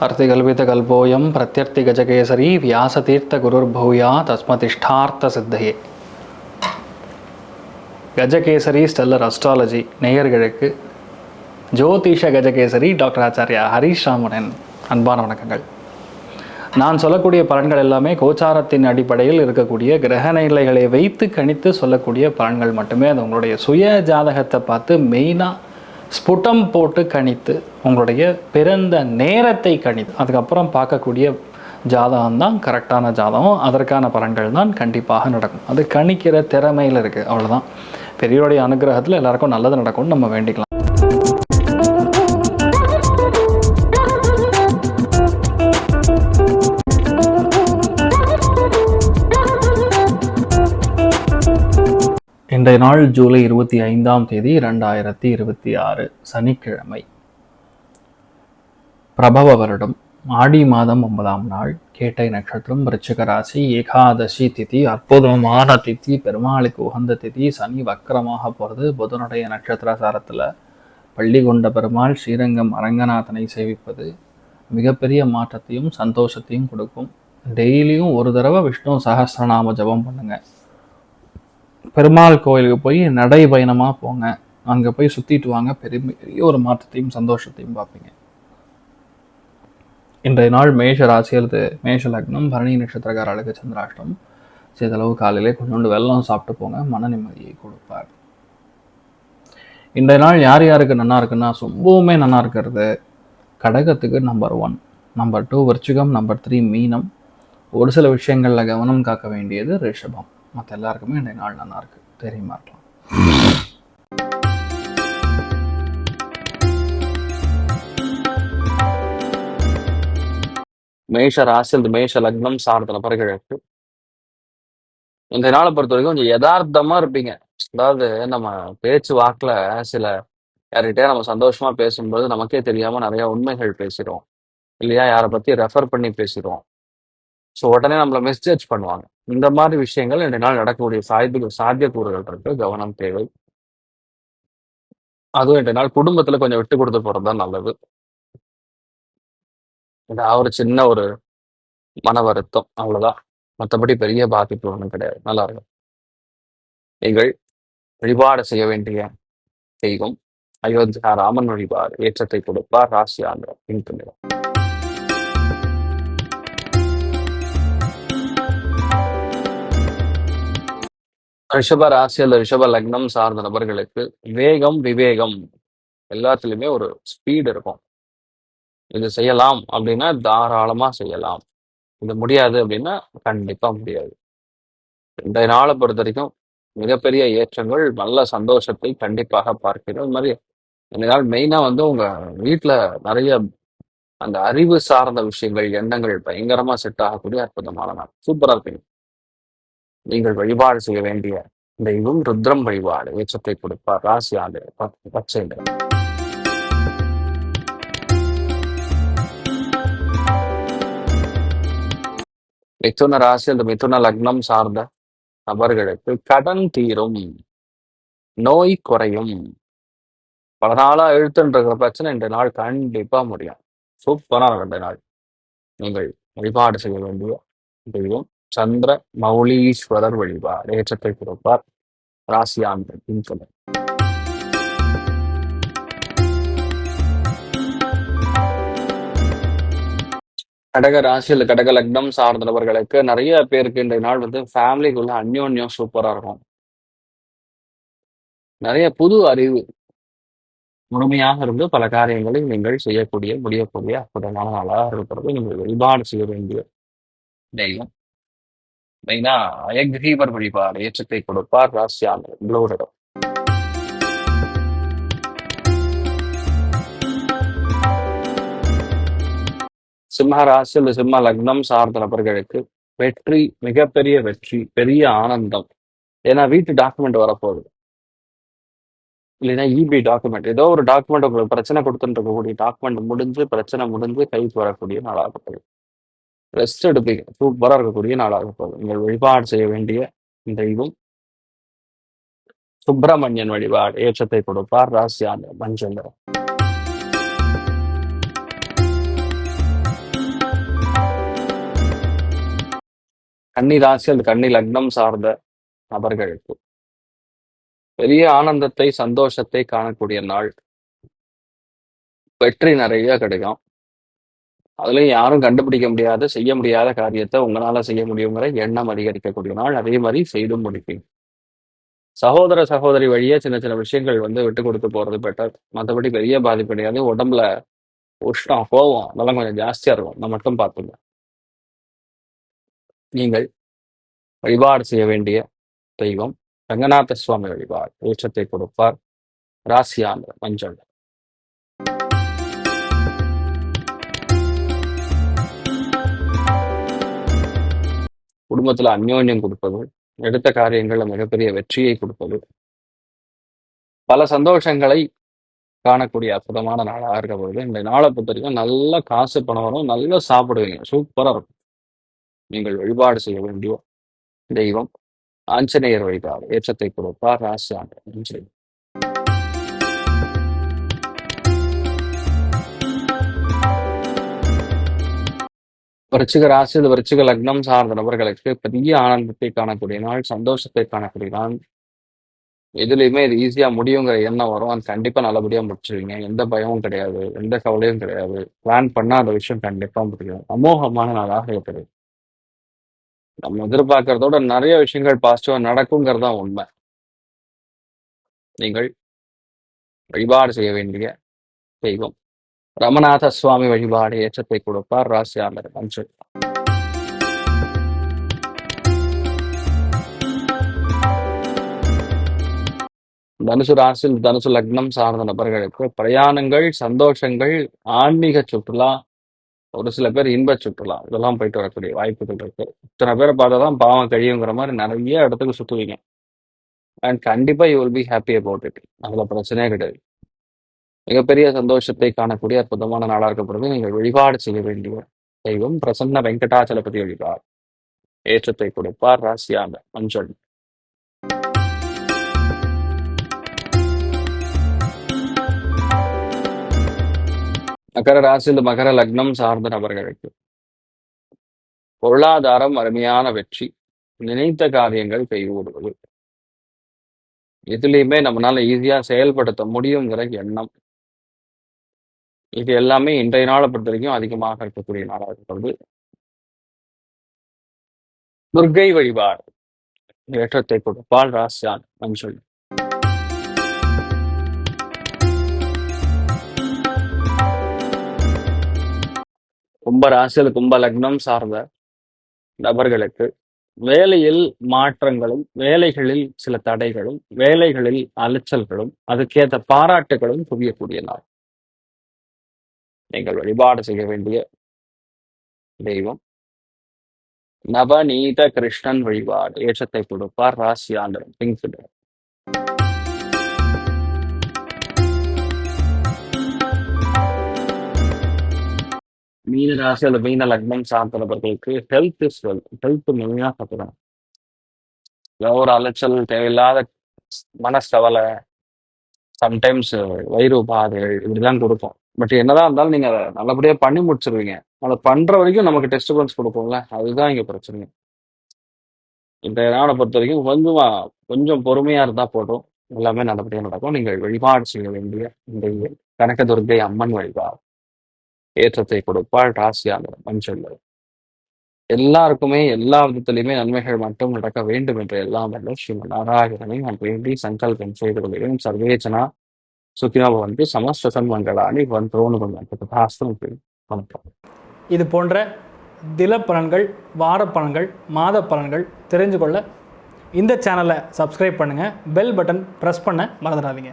अर्तिकल्पितकल्पोऽयं प्रत्यर्तिगजकेसरी व्यासतीर्थगुरुर्भूया தஸ்மதிஷ்டார்த்த Gajakesari stellar astrology நேயர்களுக்கு ஜோதிஷ Gajakesari doctor Acharya Harish ராமனின் அன்பான வணக்கங்கள். நான் சொல்லக்கூடிய பலன்கள் எல்லாமே கோச்சாரத்தின் அடிப்படையில் இருக்கக்கூடிய கிரக நிலைகளை வைத்து கணித்து சொல்லக்கூடிய பலன்கள் மட்டுமே. அது உங்களுடைய சுய ஜாதகத்தை பார்த்து மெயினாக ஸ்புட்டம் போட்டு கணித்து உங்களுடைய பிறந்த நேரத்தை கணித்து அதுக்கப்புறம் பார்க்கக்கூடிய ஜாதகம் தான் கரெக்டான ஜாதகம். அதற்கான பலன்கள் தான் கண்டிப்பாக நடக்கும். அது கணிக்கிற திறமையில் இருக்குது, அவ்வளோதான். பெரியவருடைய அனுகிரகத்தில் எல்லாருக்கும் நல்லது நடக்கும்னு நம்ம வேண்டிக்கலாம். இன்றைய நாள் ஜூலை 25 2026 சனிக்கிழமை, பிரபவ வருடம், ஆடி மாதம் 9ஆம் நாள், கேட்டை நட்சத்திரம், விருச்சிக ராசி, ஏகாதசி திதி, அற்புதமான திதி, பெருமாளுக்கு உகந்த திதி. சனி வக்கரமாக போகிறது. புதனுடைய நட்சத்திர சாரத்தில் பள்ளி கொண்ட பெருமாள் ஸ்ரீரங்கம் அரங்கநாதனை சேவிப்பது மிகப்பெரிய மாற்றத்தையும் சந்தோஷத்தையும் கொடுக்கும். டெய்லியும் ஒரு தடவை விஷ்ணு சஹஸ்ரநாம ஜபம் பண்ணுங்க. பெருமாள் கோயிலுக்கு போய் நடைபயணமாக போங்க. அங்கே போய் சுற்றிட்டு வாங்க. பெரிய ஒரு மாற்றத்தையும் சந்தோஷத்தையும் பார்ப்பீங்க. இன்றைய நாள் மேஷ ராசி அல்லது மேஷ லக்னம், பரணி நட்சத்திரக்காரர்களுக்கு சந்திராஷ்டம். சிறிதளவு காலையிலே கொஞ்சோண்டு வெல்லம் சாப்பிட்டு போங்க, மன நிம்மதியை கொடுப்பார். இன்றைய நாள் யார் யாருக்கு நல்லா இருக்குன்னா, ரொம்பவுமே நல்லா இருக்கிறது கடகத்துக்கு நம்பர் 1, நம்பர் 2 விருச்சிகம், நம்பர் 3 மீனம். ஒரு சில விஷயங்களில் கவனம் காக்க வேண்டியது ரிஷபம். மற்ற எல்லாருக்குமே இன்றைய நாள் நல்லா இருக்கு, தெரியுமா இருக்கலாம். மேஷ ராசி, மேஷ லக்னம் சார்ந்த நபர்களுக்கு இந்த நாளை பொறுத்த வரைக்கும் கொஞ்சம் யதார்த்தமா இருப்பீங்க. அதாவது நம்ம பேச்சு வாக்குல சில யார்கிட்டயே நம்ம சந்தோஷமா பேசும்போது நமக்கே தெரியாம நிறைய உண்மைகள் பேசிடுவோம் இல்லையா, யாரை பத்தி ரெஃபர் பண்ணி பேசிடுவோம். ஸோ உடனே நம்மளை மிஸ்ஜட்ஜ் பண்ணுவாங்க. இந்த மாதிரி விஷயங்கள் இன்றைய நாள் நடக்கக்கூடிய சாத்தியக்கூறுகள் இருக்கு, கவனம் தேவை. அதுவும் இன்றைய நாள் குடும்பத்துல கொஞ்சம் விட்டு கொடுத்து போறதுதான் நல்லது. ஒரு சின்ன ஒரு மன வருத்தம், அவ்வளவுதான். மற்றபடி பெரிய பாதிப்பு ஒன்றும் கிடையாது, நல்லா இருக்கும். நீங்கள் வழிபாடு செய்ய வேண்டிய தெய்வம் அயோத்தியா ராமன் வழிபாடு ஏற்றத்தை கொடுப்பார். ராசி ஆந்திரம் பிங்க் நிறம். ரிஷப ராசி அல்லது ரிஷப லக்னம் சார்ந்த நபர்களுக்கு வேகம் விவேகம் எல்லாத்துலயுமே ஒரு ஸ்பீடு இருக்கும். இது செய்யலாம் அப்படின்னா தாராளமா செய்யலாம், இது முடியாது அப்படின்னா கண்டிப்பா முடியாது. இன்றைய நாளை பொறுத்த வரைக்கும் மிகப்பெரிய ஏற்றங்கள், நல்ல சந்தோஷத்தை கண்டிப்பாக பார்க்கிறோம். இது மாதிரி இந்த நாள் மெயினா உங்க வீட்டுல நிறைய அந்த அறிவு சார்ந்த விஷயங்கள், எண்ணங்கள் பயங்கரமா செட் ஆகக்கூடிய அற்புதமான நாள். சூப்பரா இருப்பீங்க. நீங்கள் வழிபாடு செய்ய வேண்டிய தெய்வம் ருத்ரம் வழிபாடு ஏற்றத்தை கொடுப்பார். ராசி ஆண்டு பச்சை நிறம். மிதுன ராசி அந்த மிதுன லக்னம் சார்ந்த நபர்களுக்கு கடன் தீரும், நோய் குறையும். பல நாளா எழுத்துன்ற பிரச்சனை இன்றைய நாள் கண்டிப்பா முடியும். சூப்பரா ரெண்டு நாள். நீங்கள் வழிபாடு செய்ய வேண்டிய தெய்வம் சந்திர மௌலீஸ்வரர் வழிபாடு ஏற்றத்தை கொடுப்பார். ராசி ஆண்டு பின்கொலை. கடக ராசி அல்லது கடக லக்னம் சார்ந்த நபர்களுக்கு நிறைய பேருக்கு இன்றைய நாள் ஃபேமிலிக்குள்ள அந்யோன்யம் சூப்பரா இருக்கும். நிறைய புது அறிவு முழுமையாக இருந்து பல காரியங்களை நீங்கள் முடியக்கூடிய அற்புதமான நாளாக இருக்கிறது. நீங்கள் வழிபாடு செய்ய வேண்டிய தெய்வம் மெயினா அயக்ரீவர் வழிபாடு ஏற்றத்தை கொடுப்பார். ராசி ஆண்டு ப்ளூ நிறம். சிம்ம ராசி அல்லது சிம்ம லக்னம் சார்ந்த நபர்களுக்கு வெற்றி, மிகப்பெரிய வெற்றி, பெரிய ஆனந்தம். ஏன்னா வீட்டு டாக்குமெண்ட் வரப்போகுது, இல்லைன்னா இபி டாக்குமெண்ட், ஏதோ ஒரு டாக்குமெண்ட் உங்களுக்கு பிரச்சனை கொடுத்துட்டு இருக்கக்கூடிய டாக்குமெண்ட் முடிஞ்சு பிரச்சனை முடிஞ்சு கைக்கு வரக்கூடிய நாளாகப்போகுது. ரெஸ்ட் எடுப்பீங்க, சூப்பரா இருக்கக்கூடிய நாளாகப்போகுது. நீங்கள் வழிபாடு செய்ய வேண்டிய தெய்வம் சுப்பிரமணியன் வழிபாடு ஏற்றத்தை கொடுப்பார். ராசி ஆண்டு மஞ்சள் நிறம். கன்னி ராசி அல்லது கன்னி லக்னம் சார்ந்த நபர்களுக்கு பெரிய ஆனந்தத்தை, சந்தோஷத்தை காணக்கூடிய நாள். வெற்றி நிறைய கிடைக்கும். அதுலயும் யாரும் கண்டுபிடிக்க முடியாத, செய்ய முடியாத காரியத்தை உங்களால செய்ய முடியுங்கிற எண்ணம் அதிகரிக்கக்கூடிய நாள். அதே மாதிரி செய்தும் முடிப்பீங்க. சகோதர, சகோதரி வழியா சின்ன சின்ன விஷயங்கள் விட்டு கொடுத்து போறது பெட்டர். மற்றபடி பெரிய பாதிப்பு கிடையாது. உடம்புல உஷ்ணம், கோவம் அதெல்லாம் கொஞ்சம் ஜாஸ்தியா இருக்கும். அதை மட்டும் பார்த்துங்க. நீங்கள் வழிபாடு செய்ய வேண்டிய தெய்வம் ரங்கநாத சுவாமி வழிபாடு. ஏற்றத்தை கொடுப்பார். ராசியான மஞ்சள். குடும்பத்துல அந்யோன்யம் கொடுப்பது, எடுத்த காரியங்கள்ல மிகப்பெரிய வெற்றியை கொடுப்பது, பல சந்தோஷங்களை காணக்கூடிய அற்புதமான நாளாக இருக்க பொழுது இந்த நாளை பொறுத்த வரைக்கும் நல்ல காசு பணம் வரும், நல்லா சாப்பிடுவீங்க, சூப்பரா இருக்கும். நீங்கள் வழிபாடு செய்ய வேண்டிய தெய்வம் ஆஞ்சநேயர் வழிபாடு. ஏற்றத்தை கொடுப்பார். ராசியான மஞ்சள். விருச்சிக ராசி, விருச்சிக லக்னம் சார்ந்த நபர்களுக்கு பெரிய ஆனந்தத்தை காணக்கூடிய நாள், சந்தோஷத்தை காணக்கூடிய நாள். எதுலையுமே இது ஈஸியா முடியுங்கிற எண்ணம் வரும். அது கண்டிப்பா நல்லபடியா முடிச்சிருவீங்க. எந்த பயமும் கிடையாது, எந்த கவலையும் கிடையாது. பிளான் பண்ணா அந்த விஷயம் கண்டிப்பா முடியும். அமோகமான நாளாக இருக்கிறது. நம்ம எதிர்பார்க்கறதோட நிறைய விஷயங்கள் பாசிட்டிவா நடக்குங்கிறது தான் உண்மை. நீங்கள் வழிபாடு செய்ய வேண்டிய தெய்வம் ரமநாத சுவாமி வழிபாடு. ஏற்றத்தை கொடுப்பார். ராசியாளர் மஞ்சள். தனுசு ராசியில் தனுசு லக்னம் சார்ந்த நபர்களுக்கு பிரயாணங்கள், சந்தோஷங்கள், ஆன்மீக சுற்றுலா, ஒரு சில பேர் இன்ப சுற்றுலா இதெல்லாம் போயிட்டு வரக்கூடிய வாய்ப்புகள் இருக்கு. இத்தனை பேரை பார்த்தா தான் பாவம் கழியுங்கிற மாதிரி நிறைய இடத்துக்கு சுற்றுவீங்க. அண்ட் கண்டிப்பா you will be happy about it. அதுல பிரச்சனையே கிடையாது. மிகப்பெரிய சந்தோஷத்தை காணக்கூடிய அற்புதமான நாளாக இருக்கப்படுது. நீங்கள் வழிபாடு செய்ய வேண்டிய தெய்வம் பிரசன்ன வெங்கடாச்சலபதி வழிபாடு. ஏற்றத்தை கொடுப்பார். ராசியாக மஞ்சள். மகர ராசியில் மகர லக்னம் சார்ந்த நபர்களுக்கு பொருளாதாரம் அருமையான வெற்றி, நினைத்த காரியங்கள் கைகூடுவது, எதுலையுமே நம்மளால ஈஸியா செயல்படுத்த முடியுங்கிற எண்ணம், இது எல்லாமே இன்றைய நாளை பொறுத்த வரைக்கும் அதிகமாக இருக்கக்கூடிய நாளாக இருக்கிறது. துர்க்கை வழிபாடு. ஏற்றத்தை கொடுப்பால். ராசியான் மஞ்சள். கும்ப ராசியில் கும்ப லக்னம் சார்ந்த நபர்களுக்கு வேலையில் மாற்றங்களும், வேலைகளில் சில தடைகளும், வேலைகளில் அலைச்சல்களும், அதுக்கேற்ற பாராட்டுகளும் குவியக்கூடிய நாள். நீங்கள் வழிபாடு செய்ய வேண்டிய தெய்வம் நவநீத கிருஷ்ணன் வழிபாடு. ஏற்றத்தை கொடுப்பார். ராசியாண்டர் பிங்க். மீன ராசி அல்லது மீன லக்னம் சார்ந்த நபர்களுக்கு ஹெல்த் இஸ் வெல்த். ஹெல்த் முழுமையா பார்க்கணும். ஒரு அலைச்சல், தேவையில்லாத மனக்கவலை, சம்டைம்ஸ் வயிறு உபாதைகள் இப்படிதான் கொடுக்கும். பட் என்னதான் இருந்தாலும் நீங்க அதை நல்லபடியா பண்ணி முடிச்சிருவீங்க. அதை பண்ற வரைக்கும் நமக்கு டெஸ்டிபிள்ஸ் கொடுப்போம்ல, அதுதான் இங்க பிரச்சனை. இந்த நாளை பொறுத்த வரைக்கும் கொஞ்சம் பொறுமையா இருந்தா போதும், எல்லாமே நல்லபடியா நடக்கும். நீங்கள் வழிபாடு செய்ய வேண்டிய இந்த கனகதுர்க்கை அம்மன் வழிபாடு. ஏற்றத்தை கொடுப்பாள். ராசியாக மஞ்சள். எல்லாருக்குமே எல்லா விதத்திலையுமே நன்மைகள் மட்டும் நடக்க வேண்டும் என்று எல்லாம் வல்ல ஸ்ரீமன் நாராயணனை நான் வேண்டி சங்கல்பம் செய்து கொள்கிறேன். சர்வேச்சனா சுக்கினோ பவந்து சமஸ்த சன்மங்களானி வந்தோனு வணக்கம். இது போன்ற தில பலன்கள், வார பலன்கள், மாத பலன்கள் தெரிஞ்சு கொள்ள இந்த சேனலை சப்ஸ்கிரைப் பண்ணுங்கள். பெல் பட்டன் ப்ரெஸ் பண்ண மறந்துடாதீங்க.